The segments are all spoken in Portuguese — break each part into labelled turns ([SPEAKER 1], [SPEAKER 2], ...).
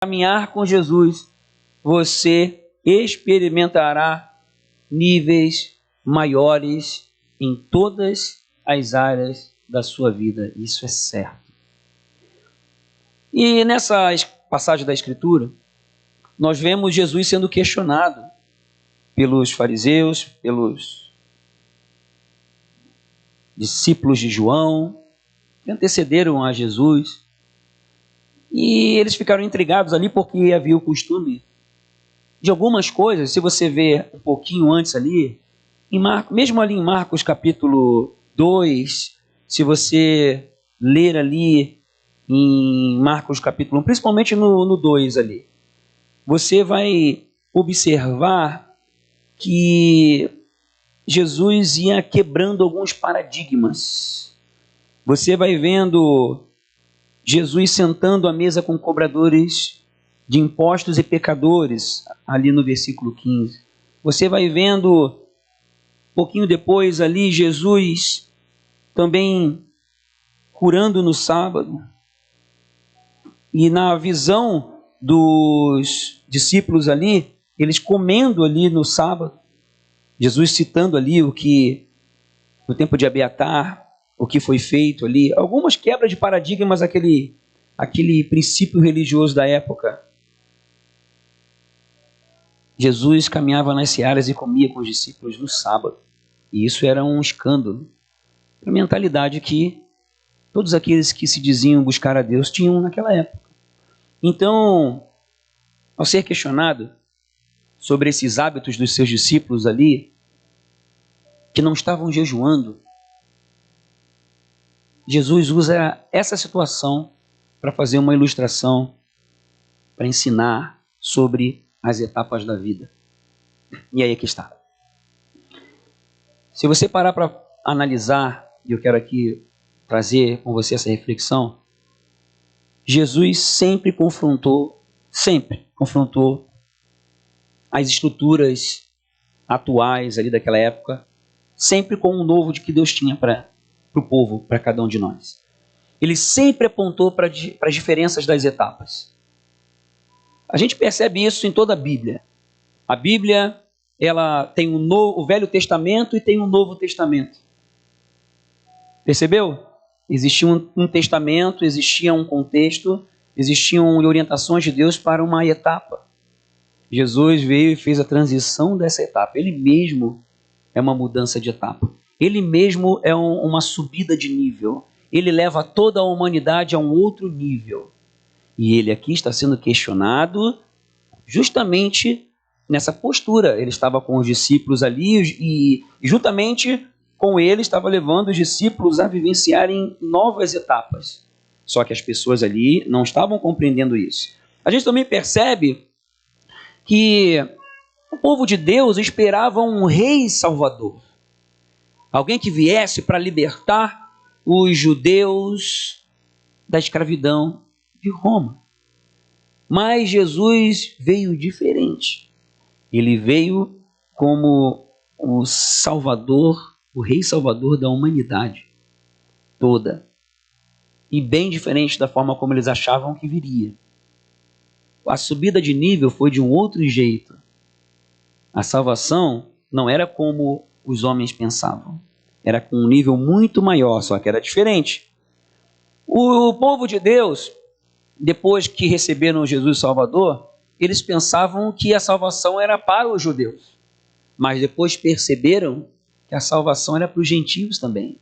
[SPEAKER 1] caminhar com Jesus, você experimentará níveis maiores em todas as áreas da sua vida. Isso é certo. E nessa passagem da Escritura, nós vemos Jesus sendo questionado pelos fariseus, pelos discípulos de João, que antecederam a Jesus. E eles ficaram intrigados ali porque havia o costume de algumas coisas. Se você ver um pouquinho antes ali, mesmo ali em Marcos capítulo 2, se você ler ali em Marcos capítulo 1, principalmente no 2 ali, você vai observar que Jesus ia quebrando alguns paradigmas. Você vai vendo Jesus sentando à mesa com cobradores de impostos e pecadores, ali no versículo 15. Você vai vendo, um pouquinho depois ali, Jesus também curando no sábado. E na visão dos discípulos ali, eles comendo ali no sábado, Jesus citando ali o que, no tempo de Abiatar, o que foi feito ali, algumas quebras de paradigmas, aquele princípio religioso da época. Jesus caminhava nas searas e comia com os discípulos no sábado. E isso era um escândalo. A mentalidade que todos aqueles que se diziam buscar a Deus tinham naquela época. Então, ao ser questionado sobre esses hábitos dos seus discípulos ali, que não estavam jejuando, Jesus usa essa situação para fazer uma ilustração, para ensinar sobre as etapas da vida. E aí que está. Se você parar para analisar, e eu quero aqui trazer com você essa reflexão, Jesus sempre confrontou as estruturas atuais ali daquela época, sempre com o novo de que Deus tinha para o povo, para cada um de nós. Ele sempre apontou para as diferenças das etapas. A gente percebe isso em toda a Bíblia. A Bíblia, ela tem o Velho Testamento e tem o Novo Testamento. Percebeu? Existia um testamento, existia um contexto, existiam orientações de Deus para uma etapa. Jesus veio e fez a transição dessa etapa. Ele mesmo é uma mudança de etapa. Ele mesmo é uma subida de nível. Ele leva toda a humanidade a um outro nível. E ele aqui está sendo questionado justamente nessa postura. Ele estava com os discípulos ali e juntamente com ele estava levando os discípulos a vivenciarem novas etapas. Só que as pessoas ali não estavam compreendendo isso. A gente também percebe que o povo de Deus esperava um rei salvador. Alguém que viesse para libertar os judeus da escravidão de Roma. Mas Jesus veio diferente. Ele veio como o Salvador, o Rei Salvador da humanidade toda. E bem diferente da forma como eles achavam que viria. A subida de nível foi de um outro jeito. A salvação não era como os homens pensavam. Era com um nível muito maior, só que era diferente. O povo de Deus, depois que receberam Jesus Salvador, eles pensavam que a salvação era para os judeus. Mas depois perceberam que a salvação era para os gentios também.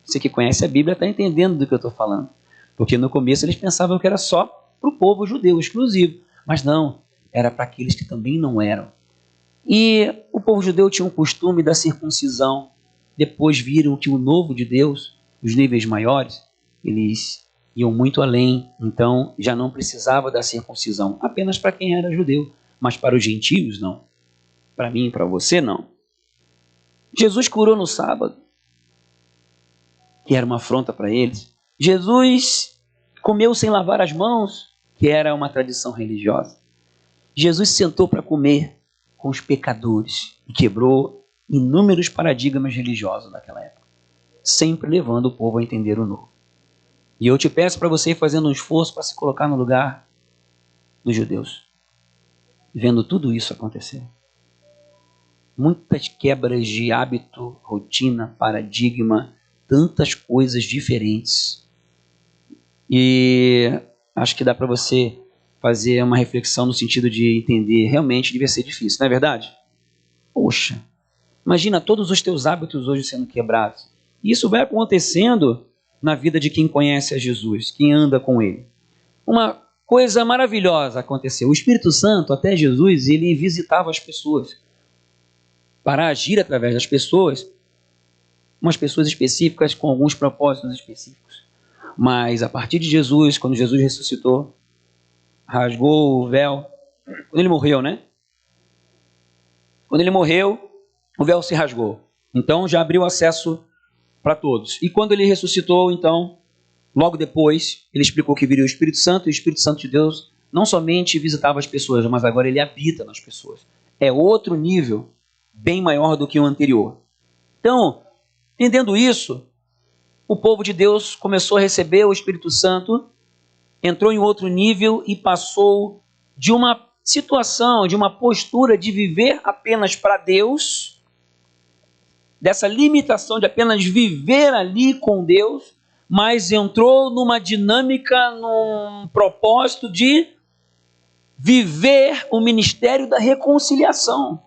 [SPEAKER 1] Você que conhece a Bíblia está entendendo do que eu estou falando. Porque no começo eles pensavam que era só para o povo judeu, exclusivo. Mas não, era para aqueles que também não eram. E o povo judeu tinha um costume da circuncisão. Depois viram que o novo de Deus, os níveis maiores, eles iam muito além. Então já não precisava da circuncisão apenas para quem era judeu. Mas para os gentios não. Para mim e para você não. Jesus curou no sábado, que era uma afronta para eles. Jesus comeu sem lavar as mãos, que era uma tradição religiosa. Jesus sentou para comer com os pecadores e quebrou inúmeros paradigmas religiosos daquela época, sempre levando o povo a entender o novo. E eu te peço para você ir fazendo um esforço para se colocar no lugar dos judeus, vendo tudo isso acontecer. Muitas quebras de hábito, rotina, paradigma, tantas coisas diferentes. E acho que dá para você fazer uma reflexão no sentido de entender, realmente devia ser difícil, não é verdade? Poxa, imagina todos os teus hábitos hoje sendo quebrados. E isso vai acontecendo na vida de quem conhece a Jesus, quem anda com Ele. Uma coisa maravilhosa aconteceu. O Espírito Santo, até Jesus, ele visitava as pessoas para agir através das pessoas, umas pessoas específicas com alguns propósitos específicos. Mas a partir de Jesus, quando Jesus ressuscitou, rasgou o véu, quando ele morreu, né? Quando ele morreu, o véu se rasgou. Então já abriu acesso para todos. E quando ele ressuscitou, então, logo depois, ele explicou que viria o Espírito Santo, e o Espírito Santo de Deus não somente visitava as pessoas, mas agora ele habita nas pessoas. É outro nível, bem maior do que o anterior. Então, entendendo isso, o povo de Deus começou a receber o Espírito Santo, entrou em outro nível e passou de uma situação, de uma postura de viver apenas para Deus, dessa limitação de apenas viver ali com Deus, mas entrou numa dinâmica, num propósito de viver o ministério da reconciliação.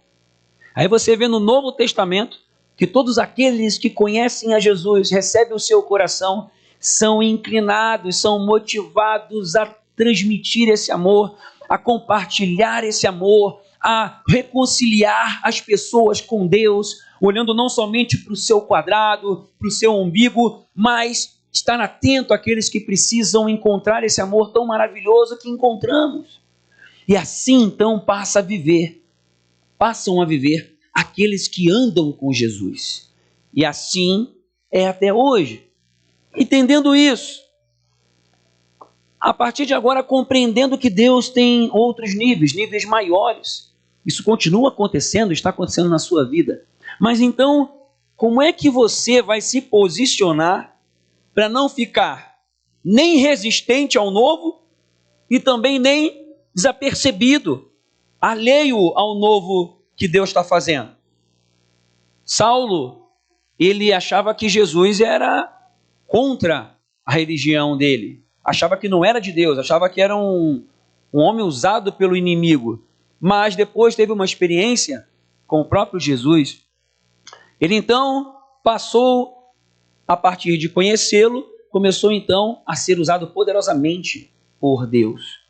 [SPEAKER 1] Aí você vê no Novo Testamento que todos aqueles que conhecem a Jesus, recebem o seu coração, são inclinados, são motivados a transmitir esse amor, a compartilhar esse amor, a reconciliar as pessoas com Deus, olhando não somente para o seu quadrado, para o seu umbigo, mas estar atento àqueles que precisam encontrar esse amor tão maravilhoso que encontramos. E assim então passam a viver aqueles que andam com Jesus. E assim é até hoje. Entendendo isso, a partir de agora compreendendo que Deus tem outros níveis maiores. Isso continua acontecendo, está acontecendo na sua vida. Mas então, como é que você vai se posicionar para não ficar nem resistente ao novo e também nem desapercebido, alheio ao novo que Deus está fazendo? Saulo, ele achava que Jesus era contra a religião dele, achava que não era de Deus, achava que era um homem usado pelo inimigo, mas depois teve uma experiência com o próprio Jesus. Ele então passou, a partir de conhecê-lo, começou então a ser usado poderosamente por Deus.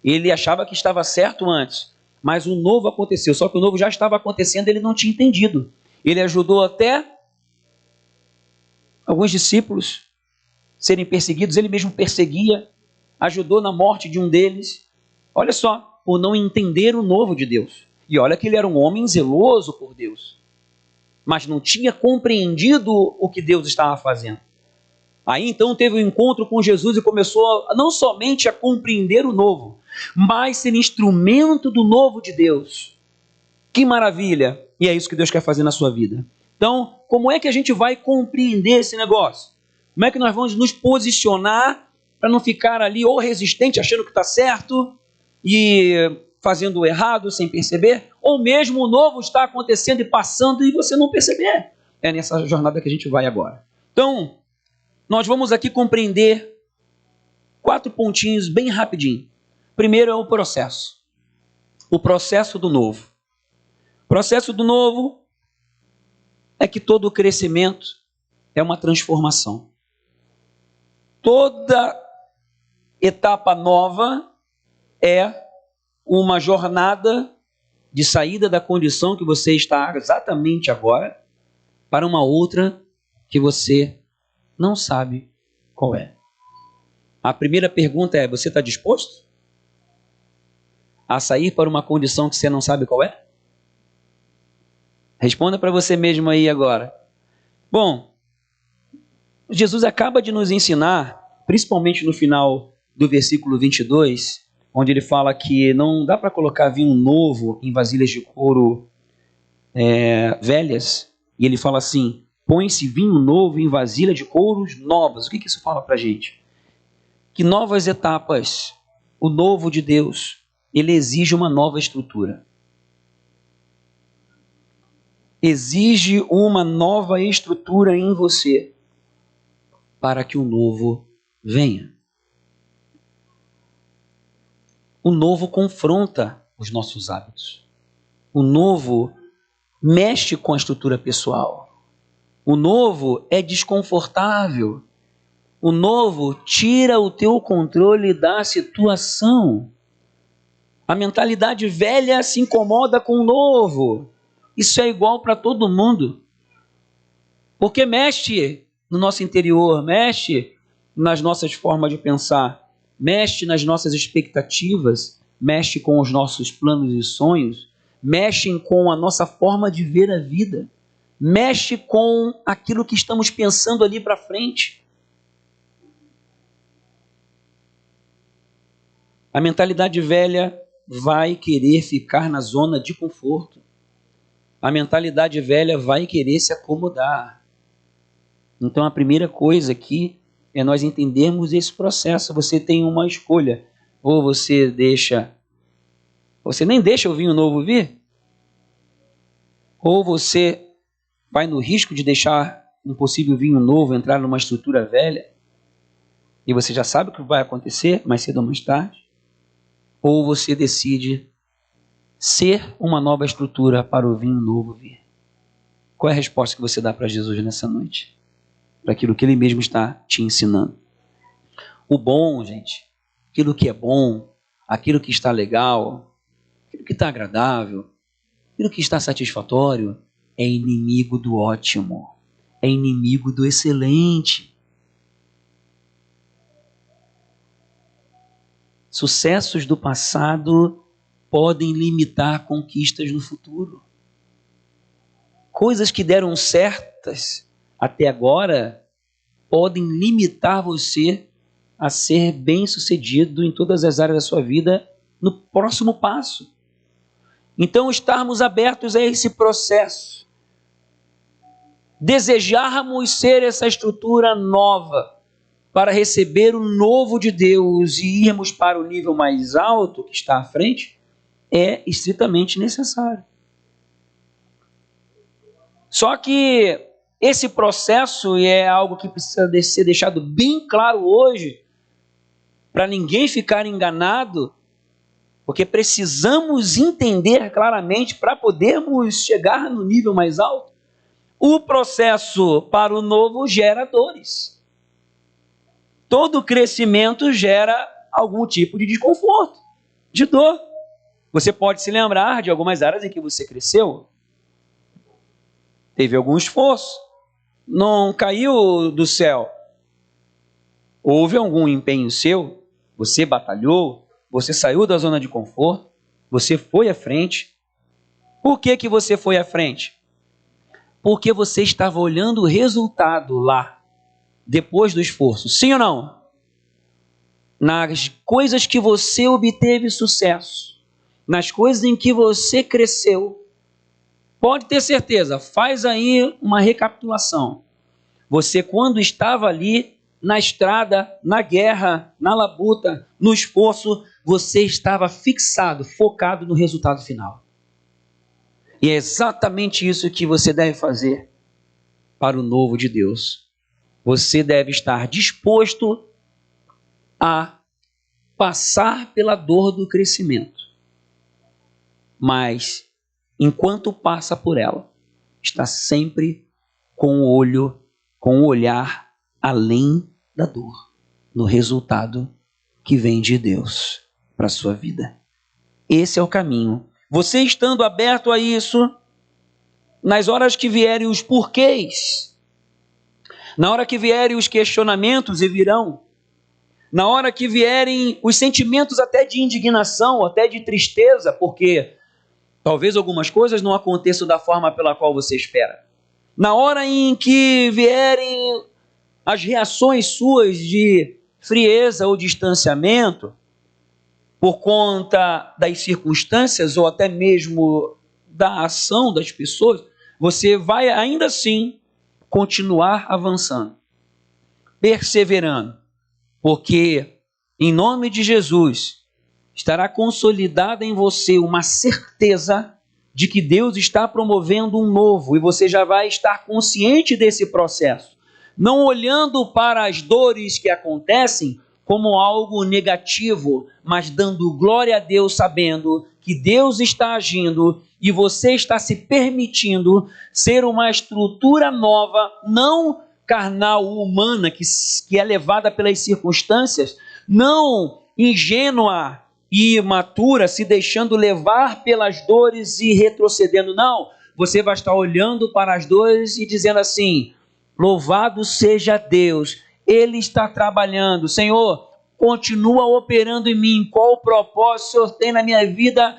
[SPEAKER 1] Ele achava que estava certo antes, mas o novo aconteceu, só que o novo já estava acontecendo, ele não tinha entendido. Ele ajudou até alguns discípulos serem perseguidos, ele mesmo perseguia, ajudou na morte de um deles. Olha só, por não entender o novo de Deus. E olha que ele era um homem zeloso por Deus, mas não tinha compreendido o que Deus estava fazendo. Aí então teve um encontro com Jesus e começou não somente a compreender o novo, mas ser instrumento do novo de Deus. Que maravilha! E é isso que Deus quer fazer na sua vida. Então, como é que a gente vai compreender esse negócio? Como é que nós vamos nos posicionar para não ficar ali ou resistente, achando que está certo e fazendo o errado sem perceber, ou mesmo o novo está acontecendo e passando e você não perceber? É nessa jornada que a gente vai agora. Então, nós vamos aqui compreender 4 pontinhos bem rapidinho. Primeiro é o processo. O processo do novo. O processo do novo é que todo crescimento é uma transformação. Toda etapa nova é uma jornada de saída da condição que você está exatamente agora para uma outra que você não sabe qual é. A primeira pergunta é: você está disposto a sair para uma condição que você não sabe qual é? Responda para você mesmo aí agora. Bom, Jesus acaba de nos ensinar, principalmente no final do versículo 22, onde ele fala que não dá para colocar vinho novo em vasilhas de couro velhas. E ele fala assim: põe-se vinho novo em vasilha de couros novas. O que isso fala para a gente? Que novas etapas, o novo de Deus, ele exige uma nova estrutura. Exige uma nova estrutura em você para que o novo venha. O novo confronta os nossos hábitos. O novo mexe com a estrutura pessoal. O novo é desconfortável. O novo tira o teu controle da situação. A mentalidade velha se incomoda com o novo. Isso é igual para todo mundo. Porque mexe no nosso interior, mexe nas nossas formas de pensar, mexe nas nossas expectativas, mexe com os nossos planos e sonhos, mexe com a nossa forma de ver a vida, mexe com aquilo que estamos pensando ali para frente. A mentalidade velha vai querer ficar na zona de conforto. A mentalidade velha vai querer se acomodar. Então a primeira coisa aqui é nós entendermos esse processo. Você tem uma escolha. Ou você nem deixa o vinho novo vir, ou você vai no risco de deixar um possível vinho novo entrar numa estrutura velha, e você já sabe o que vai acontecer mais cedo ou mais tarde, ou você decide ser uma nova estrutura para o vinho novo vir. Qual é a resposta que você dá para Jesus nessa noite? Para aquilo que ele mesmo está te ensinando. O bom, gente, aquilo que é bom, aquilo que está legal, aquilo que está agradável, aquilo que está satisfatório, é inimigo do ótimo, é inimigo do excelente. Sucessos do passado podem limitar conquistas no futuro. Coisas que deram certas até agora podem limitar você a ser bem-sucedido em todas as áreas da sua vida no próximo passo. Então, estarmos abertos a esse processo, desejarmos ser essa estrutura nova para receber o novo de Deus e irmos para o nível mais alto que está à frente, é estritamente necessário. Só que esse processo é algo que precisa ser deixado bem claro hoje, para ninguém ficar enganado, porque precisamos entender claramente para podermos chegar no nível mais alto. O processo para o novo gera dores. Todo crescimento gera algum tipo de desconforto, de dor. Você pode se lembrar de algumas áreas em que você cresceu, teve algum esforço, não caiu do céu. Houve algum empenho seu, você batalhou, você saiu da zona de conforto, você foi à frente. Por que você foi à frente? Porque você estava olhando o resultado lá, depois do esforço. Sim ou não? Nas coisas que você obteve sucesso, nas coisas em que você cresceu, pode ter certeza, faz aí uma recapitulação. Você, quando estava ali na estrada, na guerra, na labuta, no esforço, você estava fixado, focado no resultado final. E é exatamente isso que você deve fazer para o novo de Deus. Você deve estar disposto a passar pela dor do crescimento. Mas, enquanto passa por ela, está sempre com o olhar além da dor, no resultado que vem de Deus para a sua vida. Esse é o caminho. Você estando aberto a isso, nas horas que vierem os porquês, na hora que vierem os questionamentos, e virão, na hora que vierem os sentimentos até de indignação, até de tristeza, porque talvez algumas coisas não aconteçam da forma pela qual você espera. Na hora em que vierem as reações suas de frieza ou distanciamento, por conta das circunstâncias ou até mesmo da ação das pessoas, você vai ainda assim continuar avançando, perseverando, porque em nome de Jesus estará consolidada em você uma certeza de que Deus está promovendo um novo e você já vai estar consciente desse processo, não olhando para as dores que acontecem como algo negativo, mas dando glória a Deus, sabendo que Deus está agindo e você está se permitindo ser uma estrutura nova, não carnal ou humana, que é levada pelas circunstâncias, não ingênua e imatura, se deixando levar pelas dores e retrocedendo. Não, você vai estar olhando para as dores e dizendo assim: louvado seja Deus, Ele está trabalhando. Senhor, continua operando em mim. Qual o propósito o Senhor tem na minha vida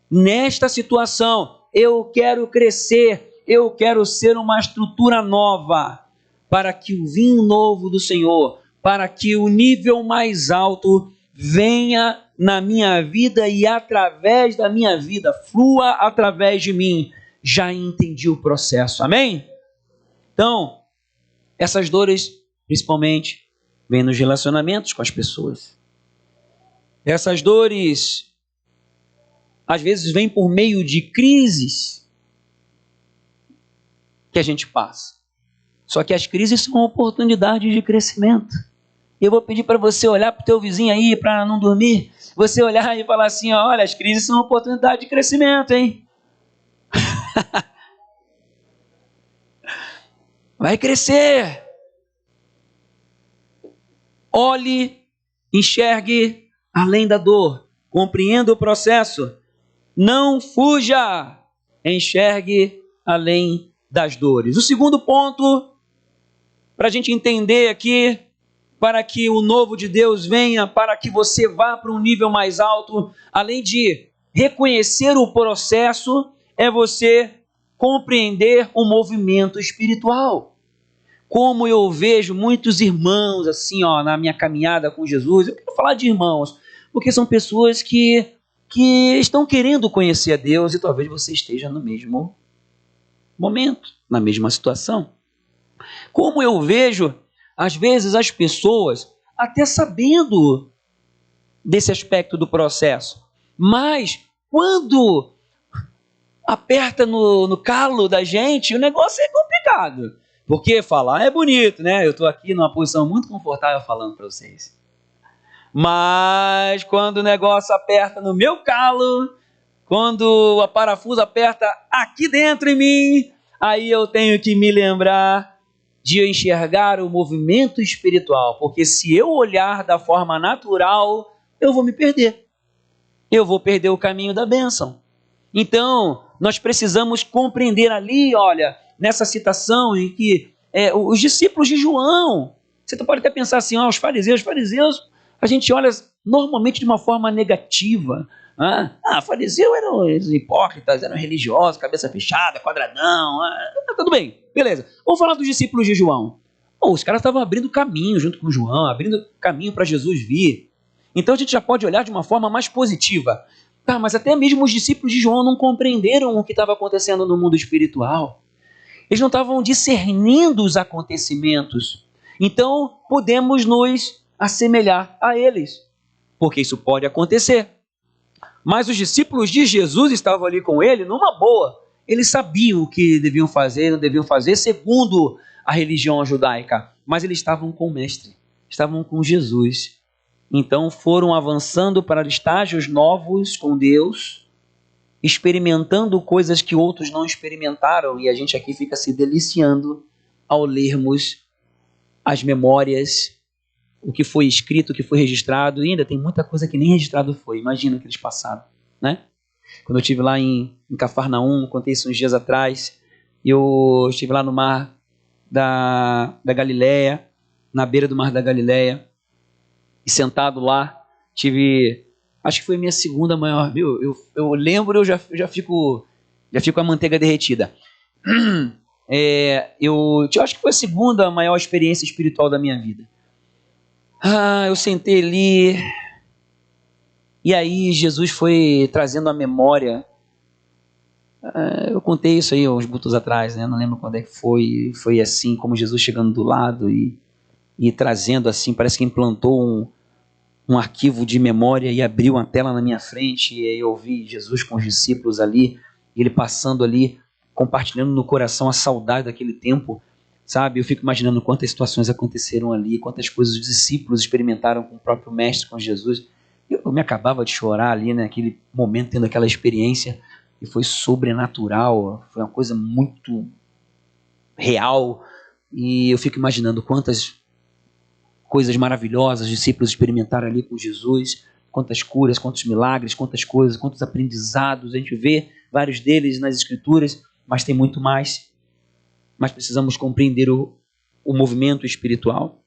[SPEAKER 1] nesta situação? Eu quero crescer, eu quero ser uma estrutura nova, para que o vinho novo do Senhor, para que o nível mais alto venha na minha vida e através da minha vida, flua através de mim. Já entendi o processo, amém? Então, essas dores, principalmente, vêm nos relacionamentos com as pessoas. Essas dores, às vezes, vêm por meio de crises que a gente passa. Só que as crises são oportunidades de crescimento. Eu vou pedir para você olhar para o teu vizinho aí, para não dormir, você olhar e falar assim: olha, as crises são oportunidade de crescimento, hein? Vai crescer. Olhe, enxergue além da dor, compreenda o processo, não fuja, enxergue além das dores. O segundo ponto, para a gente entender aqui, para que o novo de Deus venha, para que você vá para um nível mais alto, além de reconhecer o processo, é você compreender o movimento espiritual. Como eu vejo muitos irmãos assim, na minha caminhada com Jesus, eu quero falar de irmãos, porque são pessoas que estão querendo conhecer a Deus e talvez você esteja no mesmo momento, na mesma situação. Como eu vejo, às vezes, as pessoas até sabendo desse aspecto do processo, mas quando aperta no calo da gente, o negócio é complicado. Porque falar é bonito, né? Eu estou aqui numa posição muito confortável falando para vocês. Mas quando o negócio aperta no meu calo, quando a parafuso aperta aqui dentro em mim, aí eu tenho que me lembrar de enxergar o movimento espiritual. Porque se eu olhar da forma natural, eu vou me perder. Eu vou perder o caminho da bênção. Então, nós precisamos compreender ali, olha, nessa citação em que os discípulos de João, você pode até pensar assim, os fariseus, a gente olha normalmente de uma forma negativa. Fariseu eram hipócritas, eram religiosos, cabeça fechada, quadradão, tudo bem, beleza. Vamos falar dos discípulos de João. Os caras estavam abrindo caminho junto com João, abrindo caminho para Jesus vir. Então a gente já pode olhar de uma forma mais positiva. Mas até mesmo os discípulos de João não compreenderam o que estava acontecendo no mundo espiritual. Eles não estavam discernindo os acontecimentos. Então, podemos nos assemelhar a eles, porque isso pode acontecer. Mas os discípulos de Jesus estavam ali com ele numa boa. Eles sabiam o que deviam fazer e não deviam fazer segundo a religião judaica. Mas eles estavam com o Mestre, estavam com Jesus. Então foram avançando para estágios novos com Deus, experimentando coisas que outros não experimentaram, e a gente aqui fica se deliciando ao lermos as memórias, o que foi escrito, o que foi registrado, e ainda tem muita coisa que nem registrado foi, imagina o que eles passaram, né? Quando eu estive lá em Cafarnaum, contei isso uns dias atrás, eu estive lá no mar da Galileia, na beira do mar da Galileia, e sentado lá, acho que foi minha segunda maior, viu? Eu lembro, eu já fico com a manteiga derretida. Eu acho que foi a segunda maior experiência espiritual da minha vida. Eu sentei ali, e aí Jesus foi trazendo a memória. Eu contei isso aí uns minutos atrás, né? Não lembro quando é que foi. Foi assim, como Jesus chegando do lado e trazendo assim, parece que implantou um arquivo de memória e abri uma tela na minha frente, e aí eu vi Jesus com os discípulos ali, ele passando ali, compartilhando no coração a saudade daquele tempo, sabe? Eu fico imaginando quantas situações aconteceram ali, quantas coisas os discípulos experimentaram com o próprio Mestre, com Jesus. Eu me acabava de chorar ali, naquele momento, tendo aquela experiência, e foi sobrenatural, foi uma coisa muito real, e eu fico imaginando quantas coisas maravilhosas os discípulos experimentaram ali com Jesus, quantas curas, quantos milagres, quantas coisas, quantos aprendizados, a gente vê vários deles nas Escrituras, mas tem muito mais. Mas precisamos compreender o movimento espiritual.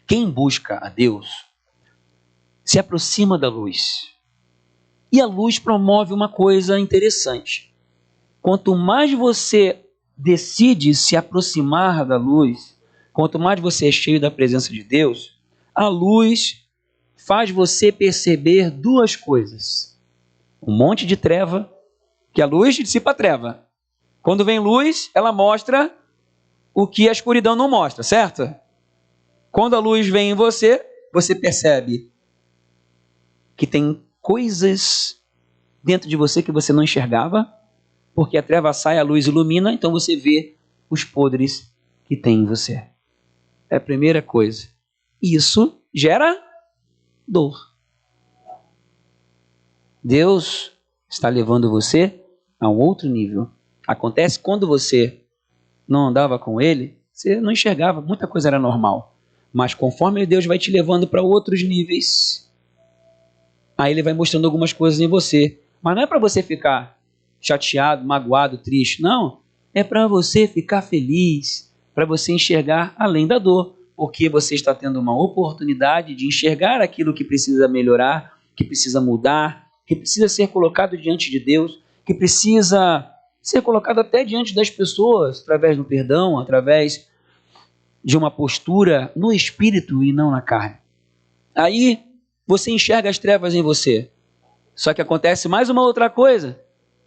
[SPEAKER 1] Quem busca a Deus se aproxima da luz. E a luz promove uma coisa interessante. Quanto mais você decide se aproximar da luz, quanto mais você é cheio da presença de Deus, a luz faz você perceber duas coisas. Um monte de treva, que a luz dissipa a treva. Quando vem luz, ela mostra o que a escuridão não mostra, certo? Quando a luz vem em você, você percebe que tem coisas dentro de você que você não enxergava, porque a treva sai, a luz ilumina, então você vê os podres que tem em você. É a primeira coisa. Isso gera dor. Deus está levando você a um outro nível. Acontece quando você não andava com Ele, você não enxergava, muita coisa era normal. Mas conforme Deus vai te levando para outros níveis, aí Ele vai mostrando algumas coisas em você. Mas não é para você ficar chateado, magoado, triste. Não. É para você ficar feliz, para você enxergar além da dor. Porque você está tendo uma oportunidade de enxergar aquilo que precisa melhorar, que precisa mudar, que precisa ser colocado diante de Deus, que precisa ser colocado até diante das pessoas, através do perdão, através de uma postura no espírito e não na carne. Aí você enxerga as trevas em você. Só que acontece mais uma outra coisa.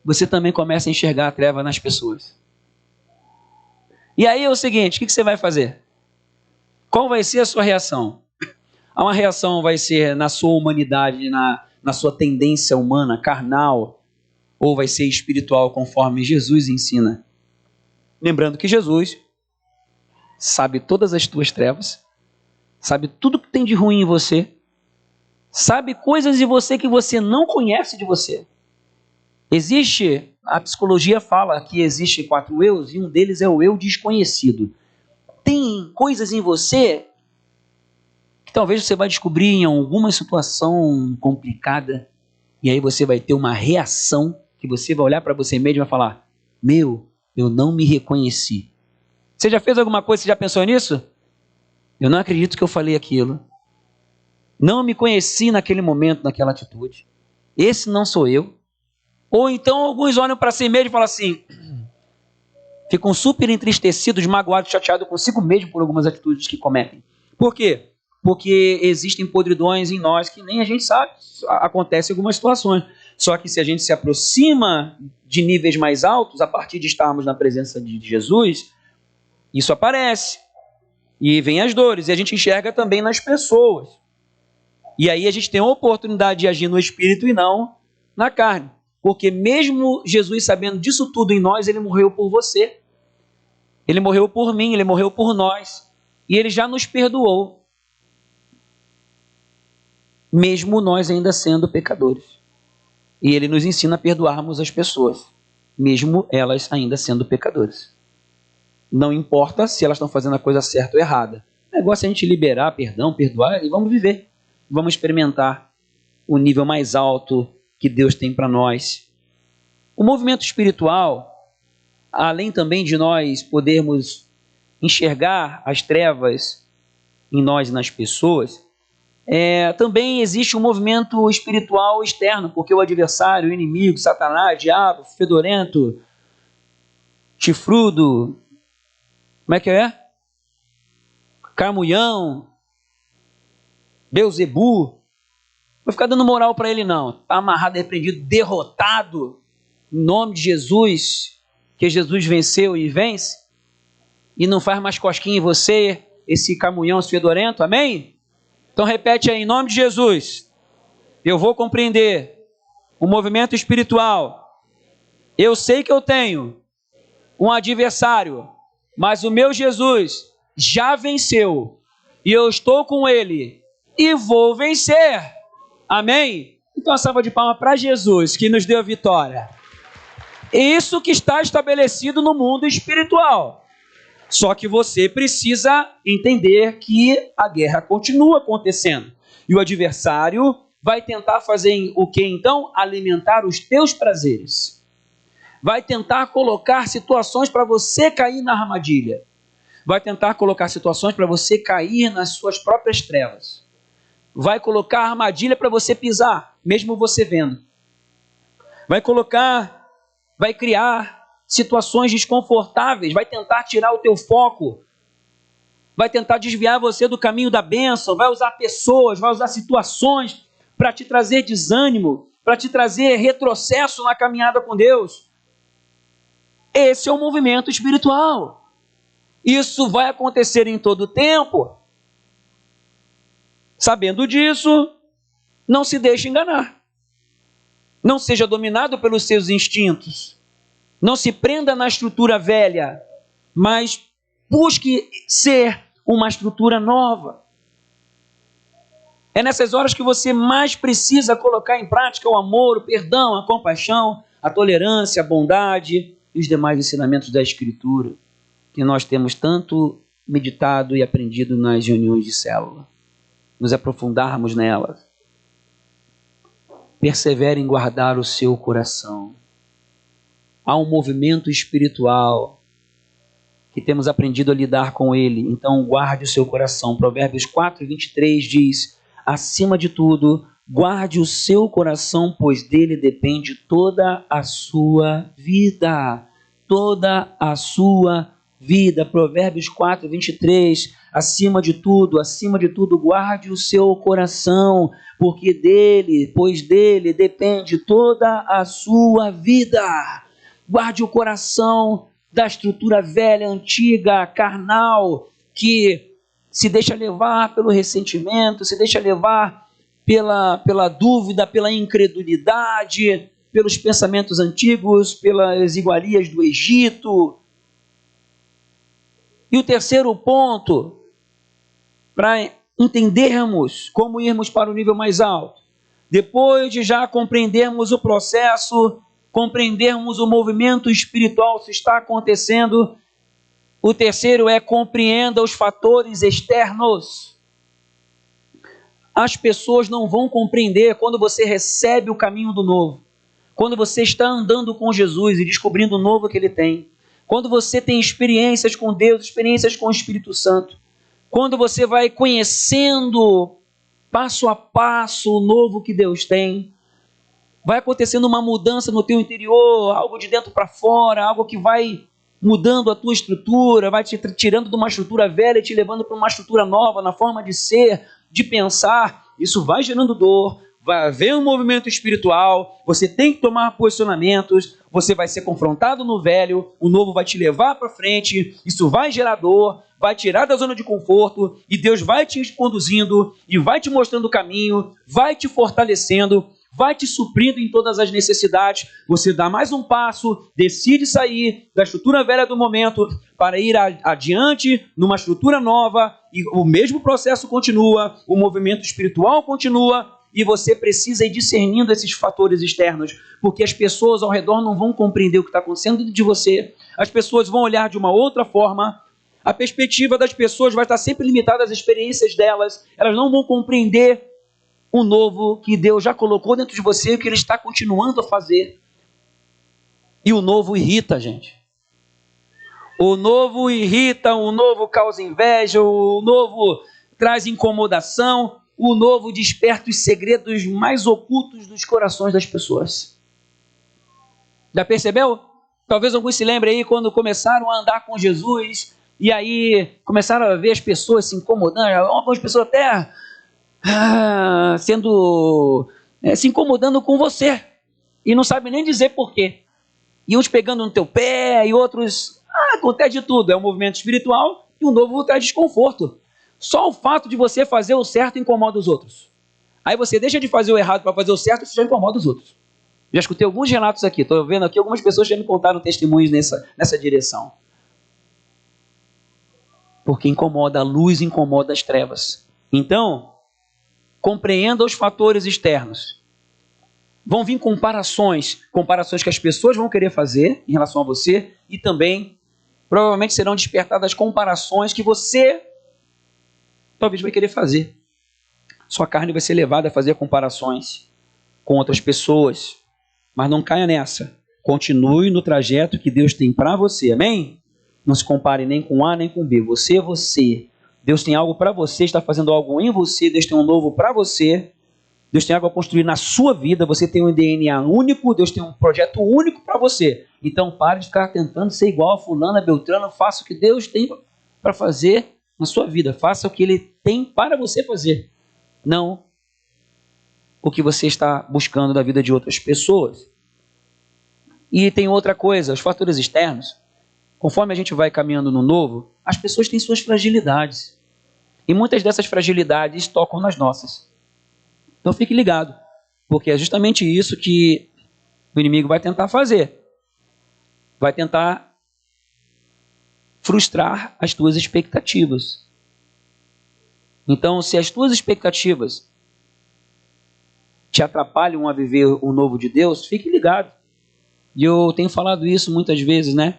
[SPEAKER 1] Você também começa a enxergar a treva nas pessoas. E aí é o seguinte, o que você vai fazer? Qual vai ser a sua reação? Uma reação vai ser na sua humanidade, na sua tendência humana, carnal, ou vai ser espiritual, conforme Jesus ensina? Lembrando que Jesus sabe todas as tuas trevas, sabe tudo que tem de ruim em você, sabe coisas em você que você não conhece de você. A psicologia fala que existe 4 eus, e um deles é o eu desconhecido. Tem coisas em você que talvez você vai descobrir em alguma situação complicada, e aí você vai ter uma reação que você vai olhar para você mesmo e vai falar: eu não me reconheci. Você já fez alguma coisa, você já pensou nisso? Eu não acredito que eu falei aquilo. Não me conheci naquele momento, naquela atitude. Esse não sou eu. Ou então alguns olham para si mesmo e falam assim, ficam super entristecidos, magoados, chateados consigo mesmo por algumas atitudes que cometem. Por quê? Porque existem podridões em nós que nem a gente sabe. Acontecem algumas situações. Só que se a gente se aproxima de níveis mais altos, a partir de estarmos na presença de Jesus, isso aparece. E vem as dores. E a gente enxerga também nas pessoas. E aí a gente tem a oportunidade de agir no espírito e não na carne. Porque mesmo Jesus sabendo disso tudo em nós, Ele morreu por você. Ele morreu por mim, Ele morreu por nós. E Ele já nos perdoou. Mesmo nós ainda sendo pecadores. E Ele nos ensina a perdoarmos as pessoas. Mesmo elas ainda sendo pecadoras. Não importa se elas estão fazendo a coisa certa ou errada. O negócio é a gente liberar, perdão, perdoar e vamos viver. Vamos experimentar o nível mais alto que Deus tem para nós. O movimento espiritual, além também de nós podermos enxergar as trevas em nós e nas pessoas, também existe um movimento espiritual externo, porque o adversário, o inimigo, Satanás, diabo, fedorento, chifrudo, como é que é? Carmulhão, Beuzebu, não vou ficar dando moral para ele não, está amarrado, repreendido, derrotado, em nome de Jesus, que Jesus venceu e vence, e não faz mais cosquinha em você, esse carmulhão fedorento, amém? Então repete aí, em nome de Jesus, eu vou compreender o movimento espiritual. Eu sei que eu tenho um adversário, mas o meu Jesus já venceu, e eu estou com ele, e vou vencer. Amém? Então, uma salva de palmas para Jesus, que nos deu a vitória. Isso que está estabelecido no mundo espiritual. Só que você precisa entender que a guerra continua acontecendo. E o adversário vai tentar fazer o que então? Alimentar os teus prazeres. Vai tentar colocar situações para você cair na armadilha. Vai tentar colocar situações para você cair nas suas próprias trevas. Vai colocar armadilha para você pisar, mesmo você vendo. Vai criar situações desconfortáveis, vai tentar tirar o teu foco, vai tentar desviar você do caminho da bênção, vai usar pessoas, vai usar situações para te trazer desânimo, para te trazer retrocesso na caminhada com Deus. Esse é o movimento espiritual. Isso vai acontecer em todo o tempo. Sabendo disso, não se deixe enganar. Não seja dominado pelos seus instintos. Não se prenda na estrutura velha, mas busque ser uma estrutura nova. É nessas horas que você mais precisa colocar em prática o amor, o perdão, a compaixão, a tolerância, a bondade e os demais ensinamentos da Escritura, que nós temos tanto meditado e aprendido nas reuniões de célula. Nos aprofundarmos nelas. Persevere em guardar o seu coração. Há um movimento espiritual que temos aprendido a lidar com ele. Então guarde o seu coração. Provérbios 4:23 diz: acima de tudo, guarde o seu coração, pois dele depende toda a sua vida. Toda a sua vida. Provérbios 4:23. Acima de tudo, guarde o seu coração, pois dele depende toda a sua vida. Guarde o coração da estrutura velha, antiga, carnal, que se deixa levar pelo ressentimento, se deixa levar pela dúvida, pela incredulidade, pelos pensamentos antigos, pelas iguarias do Egito. E o terceiro ponto, para entendermos como irmos para o nível mais alto, depois de já compreendermos o processo, compreendermos o movimento espiritual que está acontecendo, o terceiro é compreenda os fatores externos. As pessoas não vão compreender quando você recebe o caminho do novo, quando você está andando com Jesus e descobrindo o novo que ele tem, quando você tem experiências com Deus, experiências com o Espírito Santo, quando você vai conhecendo passo a passo o novo que Deus tem, vai acontecendo uma mudança no teu interior, algo de dentro para fora, algo que vai mudando a tua estrutura, vai te tirando de uma estrutura velha e te levando para uma estrutura nova, na forma de ser, de pensar. Isso vai gerando dor, vai haver um movimento espiritual, você tem que tomar posicionamentos, você vai ser confrontado no velho, o novo vai te levar para frente, isso vai gerar dor, vai tirar da zona de conforto, e Deus vai te conduzindo, e vai te mostrando o caminho, vai te fortalecendo, vai te suprindo em todas as necessidades. Você dá mais um passo, decide sair da estrutura velha do momento para ir adiante numa estrutura nova, e o mesmo processo continua, o movimento espiritual continua, e você precisa ir discernindo esses fatores externos, porque as pessoas ao redor não vão compreender o que está acontecendo dentro de você, as pessoas vão olhar de uma outra forma, a perspectiva das pessoas vai estar sempre limitada às experiências delas, elas não vão compreender o novo que Deus já colocou dentro de você, que Ele está continuando a fazer. E o novo irrita, gente. O novo irrita, o novo causa inveja, o novo traz incomodação, o novo desperta os segredos mais ocultos dos corações das pessoas. Já percebeu? Talvez alguns se lembrem aí quando começaram a andar com Jesus, e aí começaram a ver as pessoas se incomodando, algumas pessoas até se incomodando com você, e não sabe nem dizer porquê, e uns pegando no teu pé, e outros, acontece de tudo, é um movimento espiritual, e o novo traz desconforto, Só o fato de você fazer o certo incomoda os outros. Aí você deixa de fazer o errado para fazer o certo e você já incomoda os outros. Já escutei alguns relatos aqui, estou vendo aqui, algumas pessoas já me contaram testemunhos nessa direção. Porque incomoda a luz, incomoda as trevas. Então, compreenda os fatores externos. Vão vir comparações que as pessoas vão querer fazer em relação a você e também, provavelmente serão despertadas comparações que você talvez vai querer fazer. Sua carne vai ser levada a fazer comparações com outras pessoas. Mas não caia nessa. Continue no trajeto que Deus tem para você. Amém? Não se compare nem com A nem com B. Você é você. Deus tem algo para você, está fazendo algo em você. Deus tem um novo para você. Deus tem algo a construir na sua vida. Você tem um DNA único. Deus tem um projeto único para você. Então pare de ficar tentando ser igual a fulano, a Beltrano. Faça o que Deus tem para fazer na sua vida. Faça o que Ele tem para você fazer. Não o que você está buscando da vida de outras pessoas. E tem outra coisa, os fatores externos. Conforme a gente vai caminhando no novo, as pessoas têm suas fragilidades. E muitas dessas fragilidades tocam nas nossas. Então fique ligado, porque é justamente isso que o inimigo vai tentar fazer. Vai tentar frustrar as tuas expectativas. Então, se as tuas expectativas te atrapalham a viver o novo de Deus, fique ligado. E eu tenho falado isso muitas vezes, né?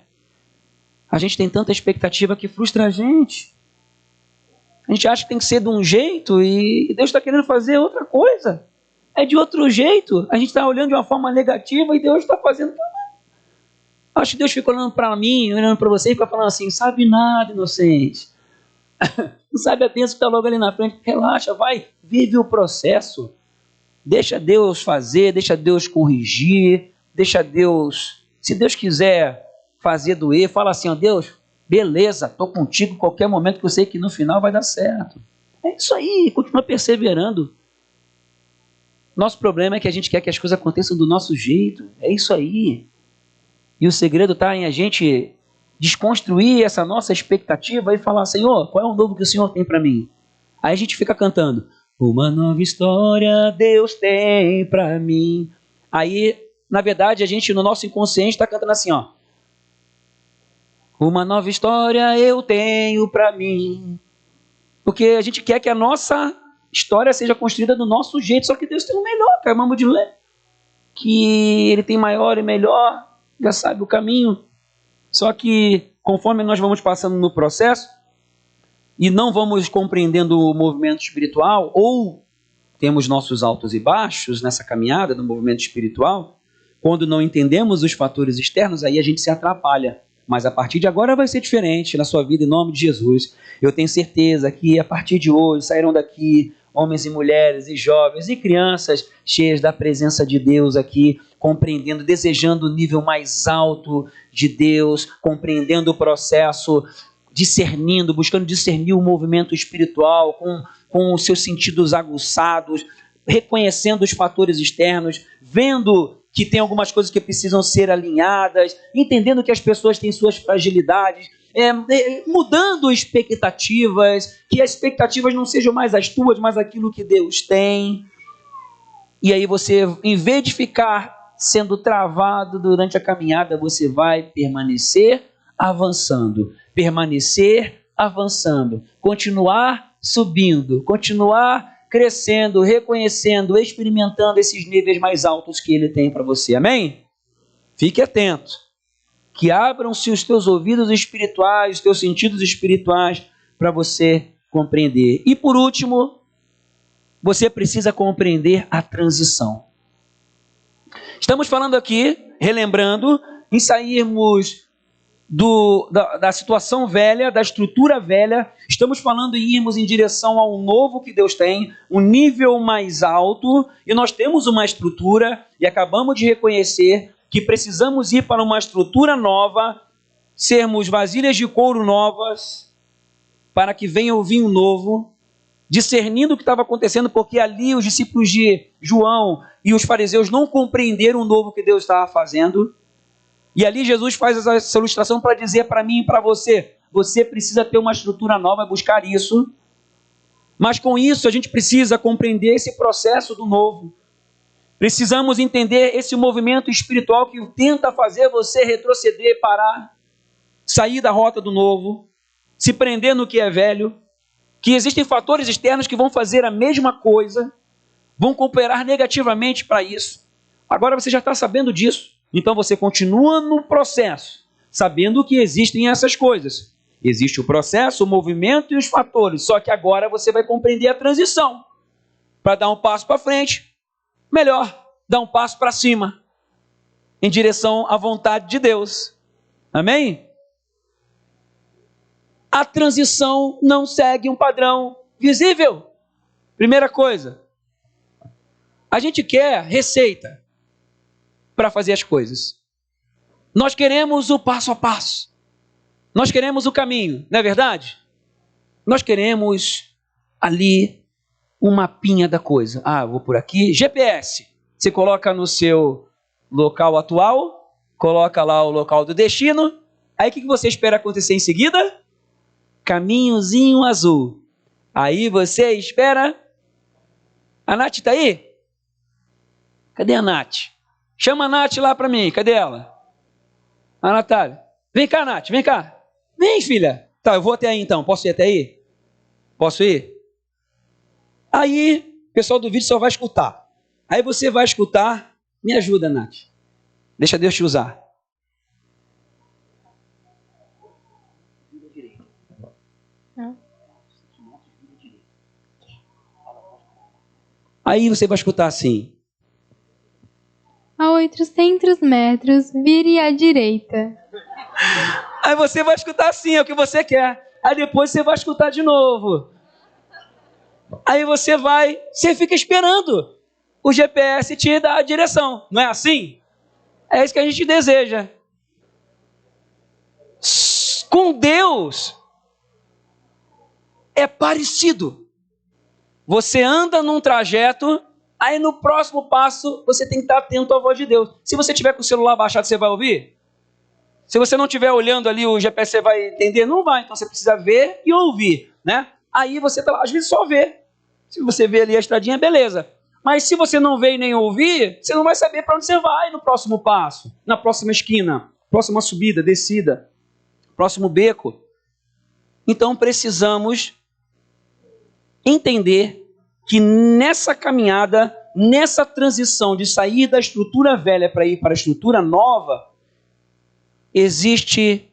[SPEAKER 1] A gente tem tanta expectativa que frustra a gente. A gente acha que tem que ser de um jeito e Deus está querendo fazer outra coisa. É de outro jeito. A gente está olhando de uma forma negativa e Deus está fazendo. Acho que Deus fica olhando para mim, olhando para você e fica falando assim: sabe nada, inocente. Não sabe a bênção que está logo ali na frente. Relaxa, vai, vive o processo. Deixa Deus fazer, deixa Deus corrigir, deixa Deus, se Deus quiser fazer doer, fala assim: ó, Deus, beleza, estou contigo em qualquer momento que eu sei que no final vai dar certo. É isso aí, continua perseverando. Nosso problema é que a gente quer que as coisas aconteçam do nosso jeito, é isso aí. E o segredo está em a gente desconstruir essa nossa expectativa e falar: Senhor, qual é o novo que o Senhor tem para mim? Aí a gente fica cantando: uma nova história Deus tem para mim. Aí, na verdade, a gente no nosso inconsciente está cantando assim, ó: uma nova história eu tenho para mim. Porque a gente quer que a nossa história seja construída do nosso jeito, só que Deus tem o melhor, acabamos de ler. Que Ele tem maior e melhor, já sabe o caminho. Só que conforme nós vamos passando no processo e não vamos compreendendo o movimento espiritual, ou temos nossos altos e baixos nessa caminhada do movimento espiritual, quando não entendemos os fatores externos, aí a gente se atrapalha. Mas a partir de agora vai ser diferente na sua vida, em nome de Jesus. Eu tenho certeza que a partir de hoje sairão daqui homens e mulheres e jovens e crianças cheias da presença de Deus aqui, compreendendo, desejando o nível mais alto de Deus, compreendendo o processo, discernindo, buscando discernir o movimento espiritual com os seus sentidos aguçados, reconhecendo os fatores externos, vendo que tem algumas coisas que precisam ser alinhadas, entendendo que as pessoas têm suas fragilidades, mudando expectativas, que as expectativas não sejam mais as tuas, mas aquilo que Deus tem. E aí você, em vez de ficar sendo travado durante a caminhada, você vai permanecer avançando, continuar subindo, continuar crescendo, reconhecendo, experimentando esses níveis mais altos que Ele tem para você. Amém? Fique atento. Que abram-se os teus ouvidos espirituais, os teus sentidos espirituais, para você compreender. E por último, você precisa compreender a transição. Estamos falando aqui, relembrando, em sairmos da situação velha, da estrutura velha, estamos falando em irmos em direção ao novo que Deus tem, um nível mais alto, e nós temos uma estrutura, e acabamos de reconhecer que precisamos ir para uma estrutura nova, sermos vasilhas de couro novas, para que venha o vinho novo, discernindo o que estava acontecendo, porque ali os discípulos de João e os fariseus não compreenderam o novo que Deus estava fazendo. E ali Jesus faz essa ilustração para dizer para mim e para você: você precisa ter uma estrutura nova, buscar isso, Mas com isso a gente precisa compreender esse processo do novo. Precisamos entender esse movimento espiritual que tenta fazer você retroceder, parar, sair da rota do novo, se prender no que é velho, que existem fatores externos que vão fazer a mesma coisa, vão cooperar negativamente para isso. Agora você já está sabendo disso, então você continua no processo, sabendo que existem essas coisas. Existe o processo, o movimento e os fatores, só que agora você vai compreender a transição, para dar um passo para frente, melhor, dar um passo para cima, em direção à vontade de Deus. Amém? A transição não segue um padrão visível. Primeira coisa, a gente quer receita para fazer as coisas. Nós queremos o passo a passo. Nós queremos o caminho, não é verdade? Nós queremos ali um mapinha da coisa. Ah, vou por aqui. GPS. Você coloca no seu local atual, coloca lá o local do destino. Aí o que você espera acontecer em seguida? Caminhozinho azul. Aí você espera. A Nath está aí? Cadê a Nath? Chama a Nath lá para mim. Cadê ela? A Natália. Vem cá, Nath, vem cá. Vem, filha. Tá, eu vou até aí então. Posso ir até aí? Posso ir? Aí, o pessoal do vídeo só vai escutar. Aí você vai escutar. Me ajuda, Nath. Deixa Deus te usar. Aí você vai escutar assim.
[SPEAKER 2] A 800 metros, vire à direita.
[SPEAKER 1] Aí você vai escutar assim, é o que você quer. Aí depois você vai escutar de novo. Aí você fica esperando o GPS te dar a direção. Não é assim? É isso que a gente deseja. Com Deus é parecido. Você anda num trajeto, aí no próximo passo você tem que estar atento à voz de Deus. Se você tiver com o celular baixado, você vai ouvir? Se você não estiver olhando ali o GPS, você vai entender? Não vai, então você precisa ver e ouvir, né? Aí você, às vezes, só vê. Se você vê ali a estradinha, beleza. Mas se você não vê e nem ouvir, você não vai saber para onde você vai no próximo passo, na próxima esquina, próxima subida, descida, próximo beco. Então precisamos entender que nessa caminhada, nessa transição de sair da estrutura velha para ir para a estrutura nova, existe,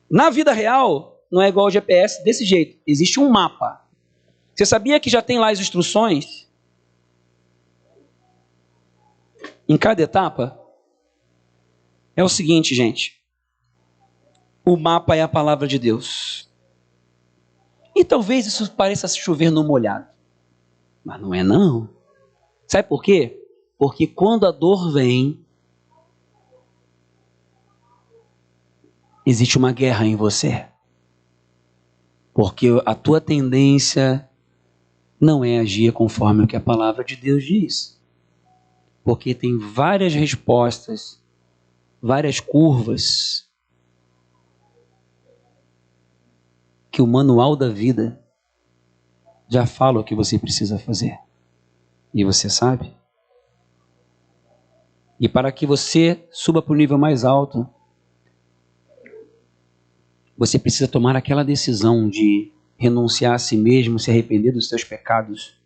[SPEAKER 1] na vida real, não é igual ao GPS desse jeito, existe um mapa. Você sabia que já tem lá as instruções? Em cada etapa? É o seguinte, gente. O mapa é a palavra de Deus. E talvez isso pareça chover no molhado. Mas não é não. Sabe por quê? Porque quando a dor vem, existe uma guerra em você. Porque a tua tendência não é agir conforme o que a palavra de Deus diz. Porque tem várias respostas, várias curvas, que o manual da vida já fala o que você precisa fazer. E você sabe? E para que você suba para o nível mais alto, você precisa tomar aquela decisão de renunciar a si mesmo, se arrepender dos seus pecados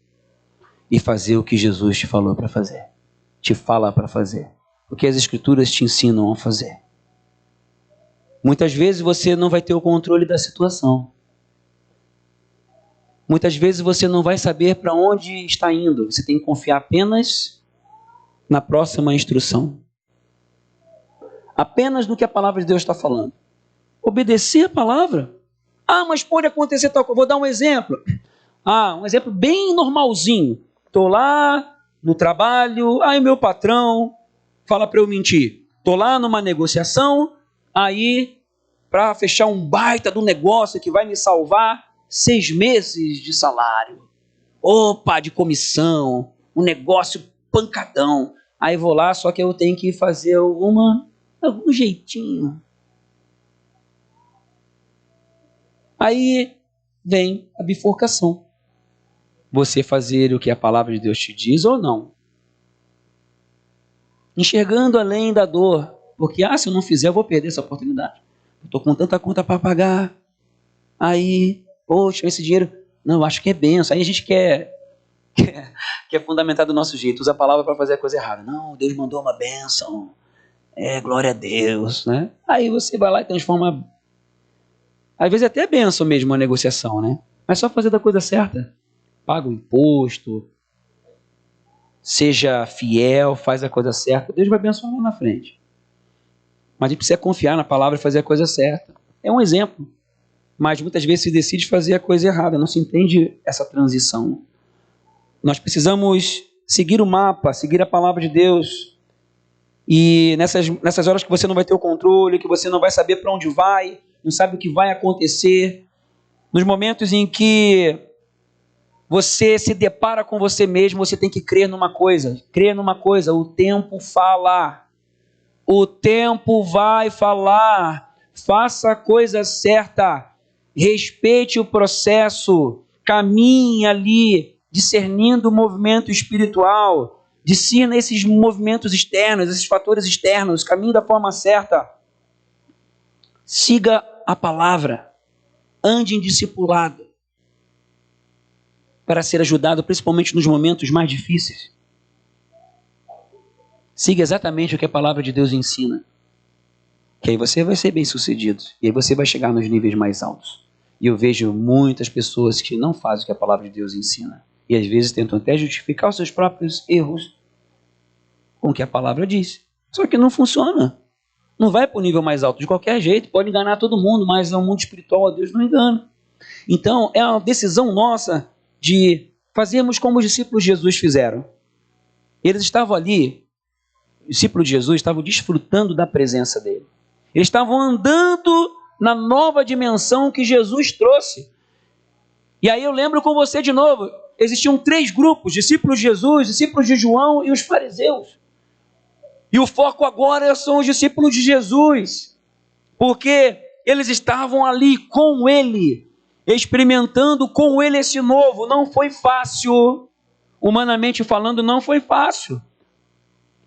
[SPEAKER 1] e fazer o que Jesus te falou para fazer. Te fala para fazer. O que as Escrituras te ensinam a fazer. Muitas vezes você não vai ter o controle da situação. Muitas vezes você não vai saber para onde está indo. Você tem que confiar apenas na próxima instrução. Apenas no que a palavra de Deus está falando. Obedecer a palavra. Ah, mas pode acontecer tal coisa. Vou dar um exemplo. Um exemplo bem normalzinho. Estou lá no trabalho, aí meu patrão fala para eu mentir. Estou lá numa negociação, aí para fechar um baita do negócio que vai me salvar 6 meses de salário. Opa, de comissão, um negócio pancadão. Aí vou lá, só que eu tenho que fazer algum jeitinho. Aí vem a bifurcação. você fazer o que a palavra de Deus te diz ou não. Enxergando além da dor, porque se eu não fizer eu vou perder essa oportunidade. Eu estou com tanta conta para pagar, aí, poxa, esse dinheiro, não, eu acho que é benção. Aí a gente quer fundamentar do nosso jeito, usa a palavra para fazer a coisa errada. Não, Deus mandou uma bênção, glória a Deus, né? Aí você vai lá e transforma, às vezes até bênção mesmo a negociação, né? Mas só fazer da coisa certa. Paga o imposto, seja fiel, faz a coisa certa, Deus vai abençoar lá na frente. Mas a gente precisa confiar na palavra e fazer a coisa certa. É um exemplo. Mas muitas vezes se decide fazer a coisa errada, não se entende essa transição. Nós precisamos seguir o mapa, seguir a palavra de Deus. E nessas horas que você não vai ter o controle, que você não vai saber para onde vai, não sabe o que vai acontecer, nos momentos em que você se depara com você mesmo, você tem que crer numa coisa, o tempo fala, o tempo vai falar, faça a coisa certa, respeite o processo, caminhe ali, discernindo o movimento espiritual, discirna esses movimentos externos, esses fatores externos, caminhe da forma certa, siga a palavra, ande em discipulado, para ser ajudado, principalmente nos momentos mais difíceis. Siga exatamente o que a palavra de Deus ensina, que aí você vai ser bem sucedido, e aí você vai chegar nos níveis mais altos. E eu vejo muitas pessoas que não fazem o que a palavra de Deus ensina, e às vezes tentam até justificar os seus próprios erros com o que a palavra diz. Só que não funciona. Não vai para o nível mais alto de qualquer jeito, pode enganar todo mundo, mas no mundo espiritual a Deus não engana. Então é uma decisão nossa de fazermos como os discípulos de Jesus fizeram. Eles estavam ali, os discípulos de Jesus estavam desfrutando da presença dele. Eles estavam andando na nova dimensão que Jesus trouxe. E aí eu lembro com você de novo, existiam 3 grupos, discípulos de Jesus, discípulos de João e os fariseus. E o foco agora são os discípulos de Jesus, porque eles estavam ali com ele, experimentando com ele esse novo. Não foi fácil, humanamente falando, não foi fácil.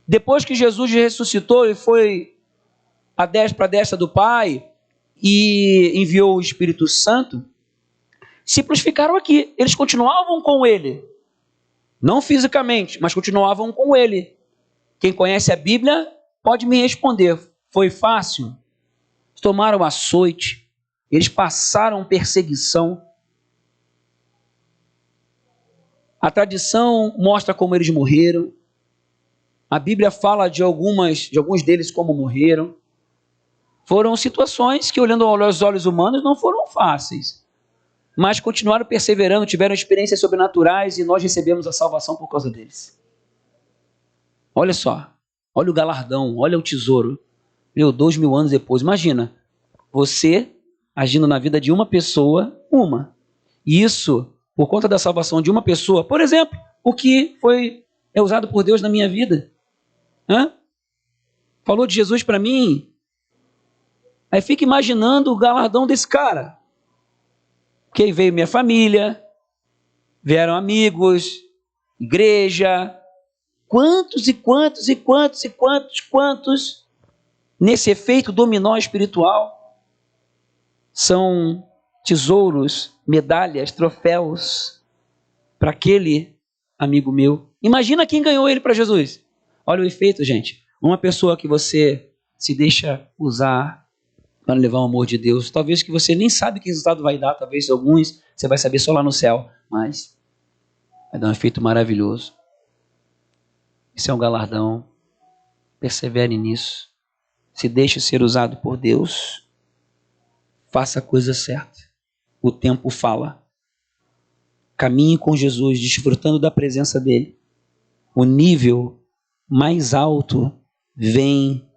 [SPEAKER 1] Depois que Jesus ressuscitou e foi para a destra do Pai e enviou o Espírito Santo, discípulos ficaram aqui, eles continuavam com ele, não fisicamente, mas continuavam com ele. Quem conhece a Bíblia pode me responder, foi fácil? Eles tomaram açoite, eles passaram perseguição. A tradição mostra como eles morreram. A Bíblia fala de alguns deles como morreram. Foram situações que, olhando aos olhos humanos, não foram fáceis. Mas continuaram perseverando, tiveram experiências sobrenaturais e nós recebemos a salvação por causa deles. Olha só, olha o galardão, olha o tesouro. 2000 anos depois, imagina, você agindo na vida de uma pessoa, E isso, por conta da salvação de uma pessoa, por exemplo, o que é usado por Deus na minha vida. Falou de Jesus para mim, aí fica imaginando o galardão desse cara. Porque aí veio minha família, vieram amigos, igreja, quantos nesse efeito dominó espiritual são tesouros, medalhas, troféus para aquele amigo meu. Imagina quem ganhou ele para Jesus. Olha o efeito, gente. Uma pessoa que você se deixa usar para levar o amor de Deus, talvez que você nem sabe que resultado vai dar, talvez alguns você vai saber só lá no céu, mas vai dar um efeito maravilhoso. Isso é um galardão. Persevere nisso. Se deixe ser usado por Deus. Faça a coisa certa. O tempo fala. Caminhe com Jesus, desfrutando da presença dele. O nível mais alto vem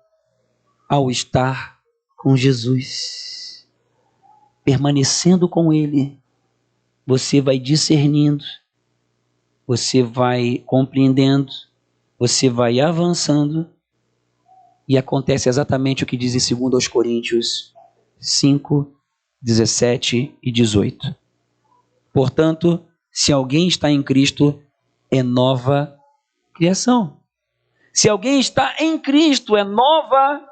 [SPEAKER 1] ao estar com Jesus. Permanecendo com ele, você vai discernindo, você vai compreendendo, você vai avançando e acontece exatamente o que diz em 2 Coríntios 5, 17 e 18. Portanto, Se alguém está em Cristo, é nova criação. Se alguém está em Cristo, é nova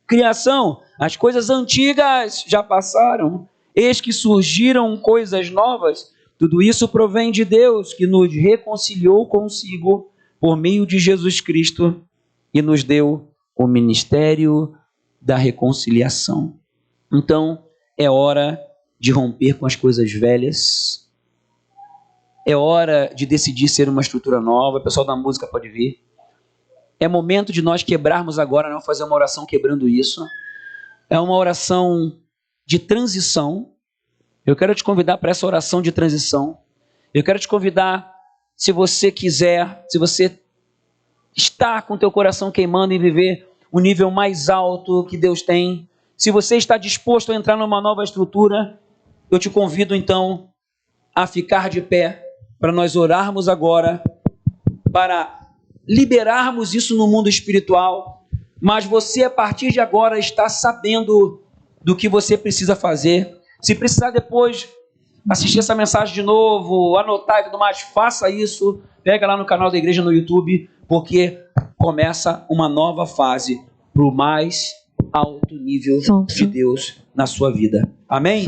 [SPEAKER 1] criação. As coisas antigas já passaram, eis que surgiram coisas novas. Tudo isso provém de Deus, que nos reconciliou consigo por meio de Jesus Cristo e nos deu o ministério da reconciliação. Então, é hora de romper com as coisas velhas. É hora de decidir ser uma estrutura nova. O pessoal da música pode vir. É momento de nós quebrarmos agora, não fazer uma oração quebrando isso. É uma oração de transição. Eu quero te convidar para essa oração de transição. Eu quero te convidar, se você quiser, se você está com teu coração queimando em viver o nível mais alto que Deus tem, se você está disposto a entrar numa nova estrutura, eu te convido então a ficar de pé para nós orarmos agora, para liberarmos isso no mundo espiritual, mas você a partir de agora está sabendo do que você precisa fazer. Se precisar depois assistir essa mensagem de novo, anotar e tudo mais, faça isso, pega lá no canal da igreja no YouTube, porque começa uma nova fase para o mais alto nível de Deus na sua vida. Amém?